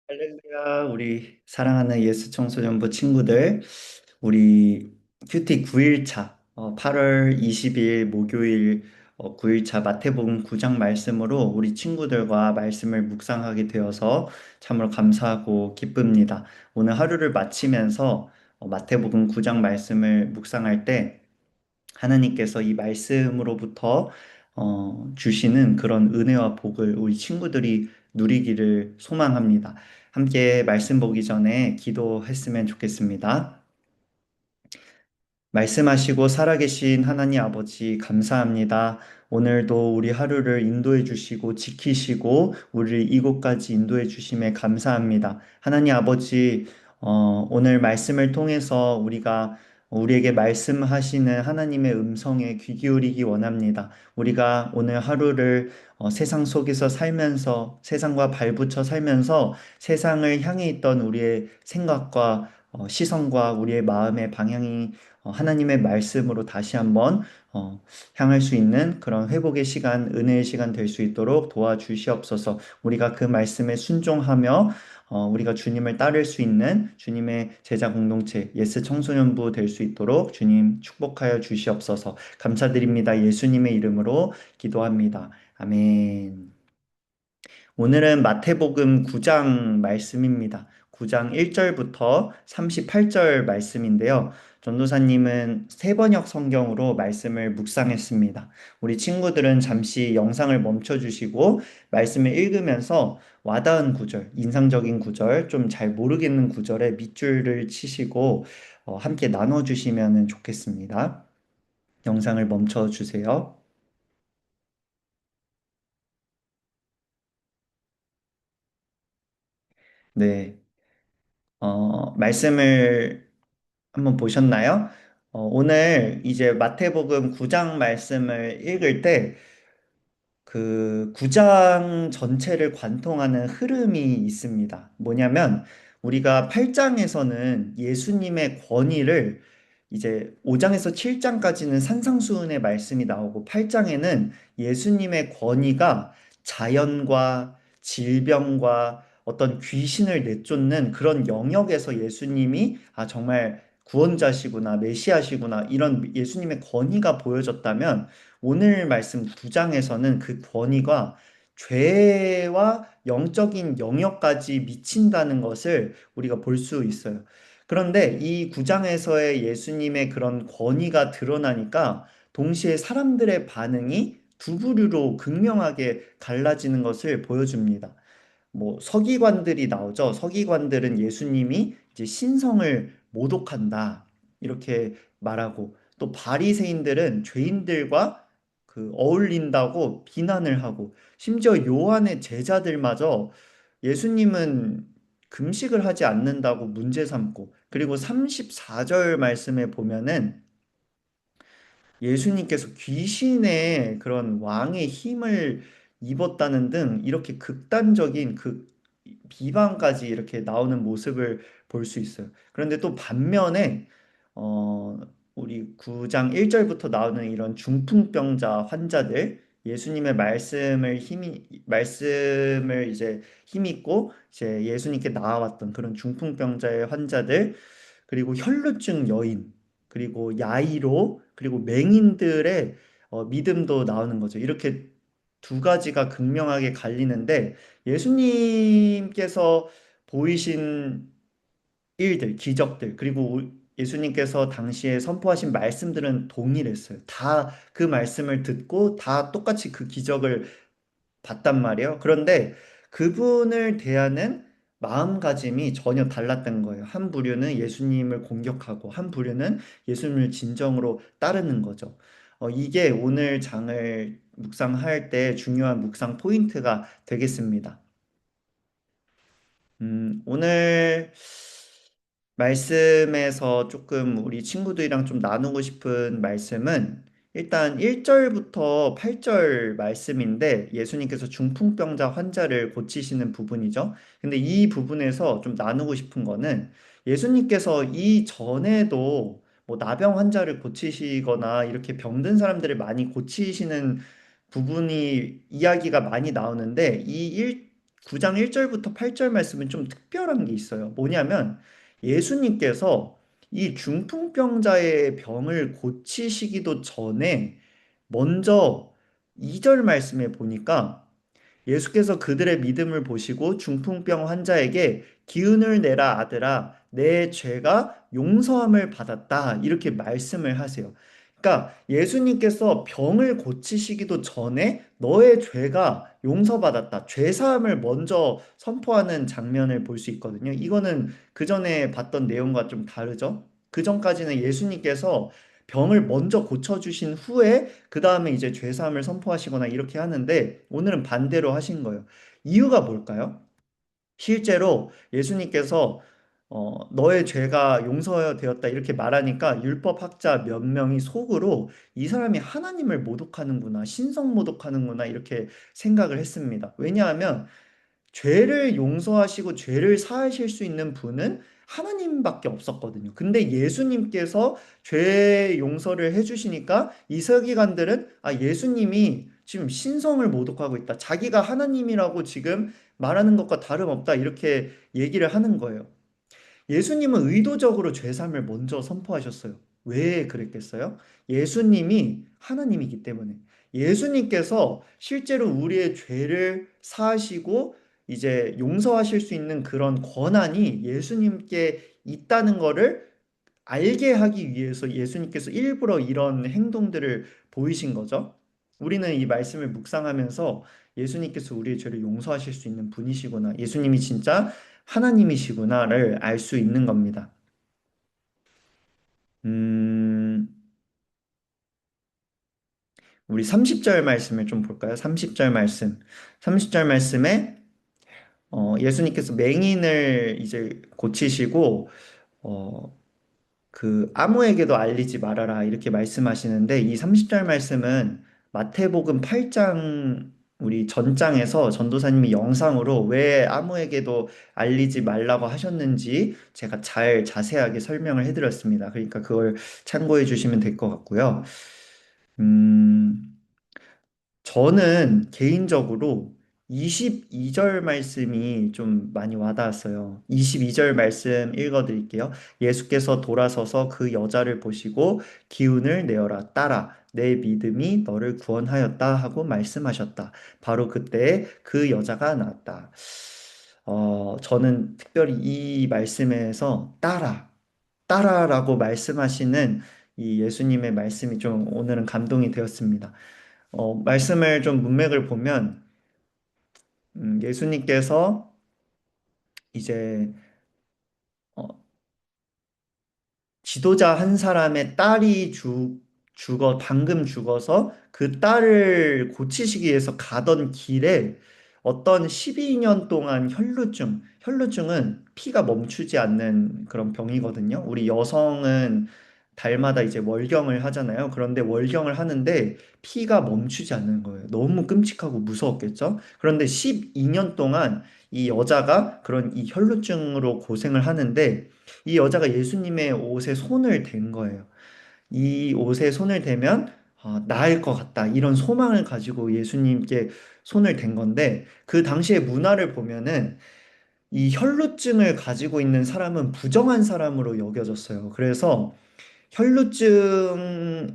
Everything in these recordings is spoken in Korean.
할렐루야, 우리 사랑하는 예수 청소년부 친구들, 우리 큐티 9일차, 8월 20일 목요일 9일차 마태복음 9장 말씀으로 우리 친구들과 말씀을 묵상하게 되어서 참으로 감사하고 기쁩니다. 오늘 하루를 마치면서 마태복음 9장 말씀을 묵상할 때 하나님께서 이 말씀으로부터 주시는 그런 은혜와 복을 우리 친구들이 누리기를 소망합니다. 함께 말씀 보기 전에 기도했으면 좋겠습니다. 말씀하시고 살아계신 하나님 아버지 감사합니다. 오늘도 우리 하루를 인도해 주시고 지키시고 우리를 이곳까지 인도해 주심에 감사합니다. 하나님 아버지, 오늘 말씀을 통해서 우리에게 말씀하시는 하나님의 음성에 귀 기울이기 원합니다. 우리가 오늘 하루를 세상 속에서 살면서 세상과 발붙여 살면서 세상을 향해 있던 우리의 생각과 시선과 우리의 마음의 방향이 하나님의 말씀으로 다시 한번 향할 수 있는 그런 회복의 시간, 은혜의 시간 될 수 있도록 도와주시옵소서. 우리가 그 말씀에 순종하며 우리가 주님을 따를 수 있는 주님의 제자 공동체, 예스 청소년부 될 수 있도록 주님 축복하여 주시옵소서. 감사드립니다. 예수님의 이름으로 기도합니다. 아멘. 오늘은 마태복음 9장 말씀입니다. 9장 1절부터 38절 말씀인데요. 전도사님은 세번역 성경으로 말씀을 묵상했습니다. 우리 친구들은 잠시 영상을 멈춰주시고 말씀을 읽으면서 와닿은 구절, 인상적인 구절, 좀 잘 모르겠는 구절에 밑줄을 치시고 함께 나눠주시면 좋겠습니다. 영상을 멈춰주세요. 네. 말씀을 한번 보셨나요? 오늘 이제 마태복음 9장 말씀을 읽을 때 그 9장 전체를 관통하는 흐름이 있습니다. 뭐냐면 우리가 8장에서는 예수님의 권위를 이제 5장에서 7장까지는 산상수훈의 말씀이 나오고 8장에는 예수님의 권위가 자연과 질병과 어떤 귀신을 내쫓는 그런 영역에서 예수님이 정말 구원자시구나, 메시아시구나, 이런 예수님의 권위가 보여졌다면 오늘 말씀 9장에서는 그 권위가 죄와 영적인 영역까지 미친다는 것을 우리가 볼 수 있어요. 그런데 이 9장에서의 예수님의 그런 권위가 드러나니까 동시에 사람들의 반응이 두 부류로 극명하게 갈라지는 것을 보여줍니다. 뭐 서기관들이 나오죠. 서기관들은 예수님이 이제 신성을 모독한다. 이렇게 말하고 또 바리새인들은 죄인들과 어울린다고 비난을 하고 심지어 요한의 제자들마저 예수님은 금식을 하지 않는다고 문제 삼고 그리고 34절 말씀에 보면은 예수님께서 귀신의 그런 왕의 힘을 입었다는 등 이렇게 극단적인 비방까지 이렇게 나오는 모습을 볼 수 있어요. 그런데 또 반면에 어, 우리 9장 1절부터 나오는 이런 중풍병자 환자들 예수님의 말씀을 이제 힘입고 이제 예수님께 나아왔던 그런 중풍병자의 환자들 그리고 혈루증 여인 그리고 야이로 그리고 맹인들의 믿음도 나오는 거죠. 이렇게 두 가지가 극명하게 갈리는데 예수님께서 보이신 일들, 기적들, 그리고 예수님께서 당시에 선포하신 말씀들은 동일했어요. 다 그 말씀을 듣고 다 똑같이 그 기적을 봤단 말이에요. 그런데 그분을 대하는 마음가짐이 전혀 달랐던 거예요. 한 부류는 예수님을 공격하고 한 부류는 예수님을 진정으로 따르는 거죠. 이게 오늘 장을 묵상할 때 중요한 묵상 포인트가 되겠습니다. 오늘 말씀에서 조금 우리 친구들이랑 좀 나누고 싶은 말씀은 일단 1절부터 8절 말씀인데 예수님께서 중풍병자 환자를 고치시는 부분이죠. 근데 이 부분에서 좀 나누고 싶은 거는 예수님께서 이 전에도 뭐 나병 환자를 고치시거나 이렇게 병든 사람들을 많이 고치시는 부분이 이야기가 많이 나오는데 이 9장 1절부터 8절 말씀은 좀 특별한 게 있어요. 뭐냐면 예수님께서 이 중풍병자의 병을 고치시기도 전에 먼저 2절 말씀에 보니까 예수께서 그들의 믿음을 보시고 중풍병 환자에게 기운을 내라 아들아 내 죄가 용서함을 받았다 이렇게 말씀을 하세요. 그러니까 예수님께서 병을 고치시기도 전에 너의 죄가 용서받았다. 죄 사함을 먼저 선포하는 장면을 볼 수 있거든요. 이거는 그 전에 봤던 내용과 좀 다르죠. 그 전까지는 예수님께서 병을 먼저 고쳐주신 후에 그 다음에 이제 죄사함을 선포하시거나 이렇게 하는데 오늘은 반대로 하신 거예요. 이유가 뭘까요? 실제로 예수님께서 너의 죄가 용서되었다 이렇게 말하니까 율법학자 몇 명이 속으로 이 사람이 하나님을 모독하는구나, 신성 모독하는구나 이렇게 생각을 했습니다. 왜냐하면 죄를 용서하시고 죄를 사하실 수 있는 분은 하나님밖에 없었거든요. 근데 예수님께서 죄 용서를 해주시니까 이 서기관들은 아, 예수님이 지금 신성을 모독하고 있다. 자기가 하나님이라고 지금 말하는 것과 다름없다. 이렇게 얘기를 하는 거예요. 예수님은 의도적으로 죄사함을 먼저 선포하셨어요. 왜 그랬겠어요? 예수님이 하나님이기 때문에. 예수님께서 실제로 우리의 죄를 사하시고 이제 용서하실 수 있는 그런 권한이 예수님께 있다는 거를 알게 하기 위해서 예수님께서 일부러 이런 행동들을 보이신 거죠. 우리는 이 말씀을 묵상하면서 예수님께서 우리의 죄를 용서하실 수 있는 분이시구나. 예수님이 진짜 하나님이시구나를 알 수 있는 겁니다. 음, 우리 30절 말씀을 좀 볼까요? 30절 말씀. 30절 말씀에 예수님께서 맹인을 이제 고치시고 어, 그 아무에게도 알리지 말아라 이렇게 말씀하시는데 이 30절 말씀은 마태복음 8장 우리 전장에서 전도사님이 영상으로 왜 아무에게도 알리지 말라고 하셨는지 제가 잘 자세하게 설명을 해드렸습니다. 그러니까 그걸 참고해 주시면 될 것 같고요. 음, 저는 개인적으로 22절 말씀이 좀 많이 와닿았어요. 22절 말씀 읽어드릴게요. 예수께서 돌아서서 그 여자를 보시고 기운을 내어라 따라 내 믿음이 너를 구원하였다 하고 말씀하셨다. 바로 그때 그 여자가 나았다. 저는 특별히 이 말씀에서 따라라고 말씀하시는 이 예수님의 말씀이 좀 오늘은 감동이 되었습니다. 말씀을 좀 문맥을 보면, 예수님께서 이제, 어, 지도자 한 사람의 딸이 방금 죽어서 그 딸을 고치시기 위해서 가던 길에 어떤 12년 동안 혈루증은 피가 멈추지 않는 그런 병이거든요. 우리 여성은 달마다 이제 월경을 하잖아요. 그런데 월경을 하는데 피가 멈추지 않는 거예요. 너무 끔찍하고 무서웠겠죠? 그런데 12년 동안 이 여자가 그런 이 혈루증으로 고생을 하는데 이 여자가 예수님의 옷에 손을 댄 거예요. 이 옷에 손을 대면 나을 것 같다. 이런 소망을 가지고 예수님께 손을 댄 건데 그 당시의 문화를 보면은 이 혈루증을 가지고 있는 사람은 부정한 사람으로 여겨졌어요. 그래서 혈루증이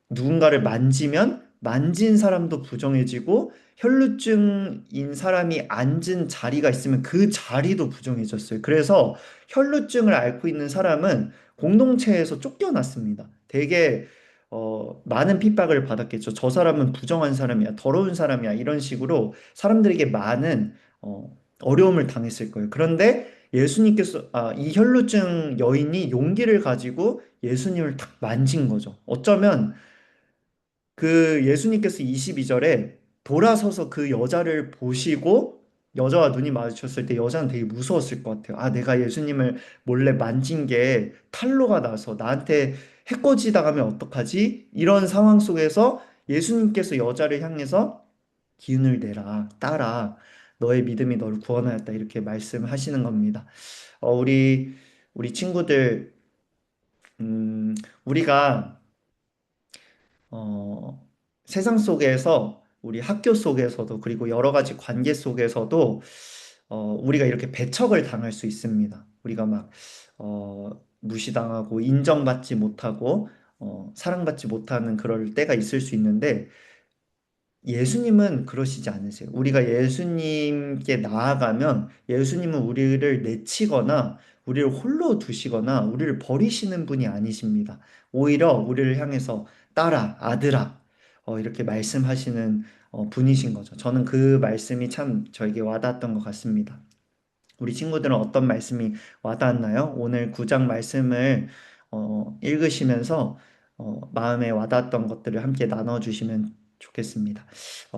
누군가를 만지면 만진 사람도 부정해지고 혈루증인 사람이 앉은 자리가 있으면 그 자리도 부정해졌어요. 그래서 혈루증을 앓고 있는 사람은 공동체에서 쫓겨났습니다. 되게 많은 핍박을 받았겠죠. 저 사람은 부정한 사람이야, 더러운 사람이야 이런 식으로 사람들에게 많은 어려움을 당했을 거예요. 그런데 예수님께서 이 혈루증 여인이 용기를 가지고 예수님을 탁 만진 거죠. 어쩌면 그 예수님께서 22절에 돌아서서 그 여자를 보시고 여자와 눈이 마주쳤을 때 여자는 되게 무서웠을 것 같아요. 아, 내가 예수님을 몰래 만진 게 탄로가 나서 나한테 해코지 당하면 어떡하지? 이런 상황 속에서 예수님께서 여자를 향해서 기운을 내라, 따라. 너의 믿음이 너를 구원하였다. 이렇게 말씀하시는 겁니다. 우리 친구들, 우리가 어, 세상 속에서 우리 학교 속에서도 그리고 여러 가지 관계 속에서도 우리가 이렇게 배척을 당할 수 있습니다. 우리가 막 무시당하고 인정받지 못하고 사랑받지 못하는 그럴 때가 있을 수 있는데 예수님은 그러시지 않으세요. 우리가 예수님께 나아가면 예수님은 우리를 내치거나 우리를 홀로 두시거나 우리를 버리시는 분이 아니십니다. 오히려 우리를 향해서 딸아, 아들아, 이렇게 말씀하시는 분이신 거죠. 저는 그 말씀이 참 저에게 와닿았던 것 같습니다. 우리 친구들은 어떤 말씀이 와닿았나요? 오늘 9장 말씀을 읽으시면서 마음에 와닿았던 것들을 함께 나눠주시면 좋겠습니다.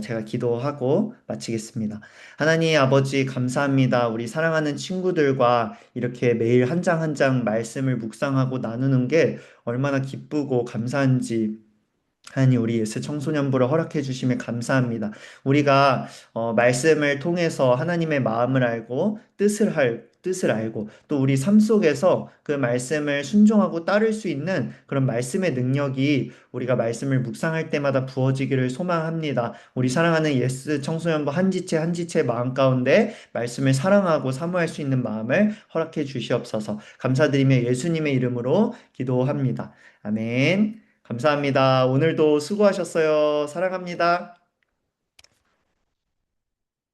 제가 기도하고 마치겠습니다. 하나님 아버지 감사합니다. 우리 사랑하는 친구들과 이렇게 매일 한 장 한 장 말씀을 묵상하고 나누는 게 얼마나 기쁘고 감사한지 하나님 우리 예스 청소년부를 허락해 주심에 감사합니다. 우리가 말씀을 통해서 하나님의 마음을 알고 뜻을 알고 또 우리 삶 속에서 그 말씀을 순종하고 따를 수 있는 그런 말씀의 능력이 우리가 말씀을 묵상할 때마다 부어지기를 소망합니다. 우리 사랑하는 예스 청소년부 한 지체 한 지체 마음 가운데 말씀을 사랑하고 사모할 수 있는 마음을 허락해 주시옵소서. 감사드리며 예수님의 이름으로 기도합니다. 아멘. 감사합니다. 오늘도 수고하셨어요. 사랑합니다.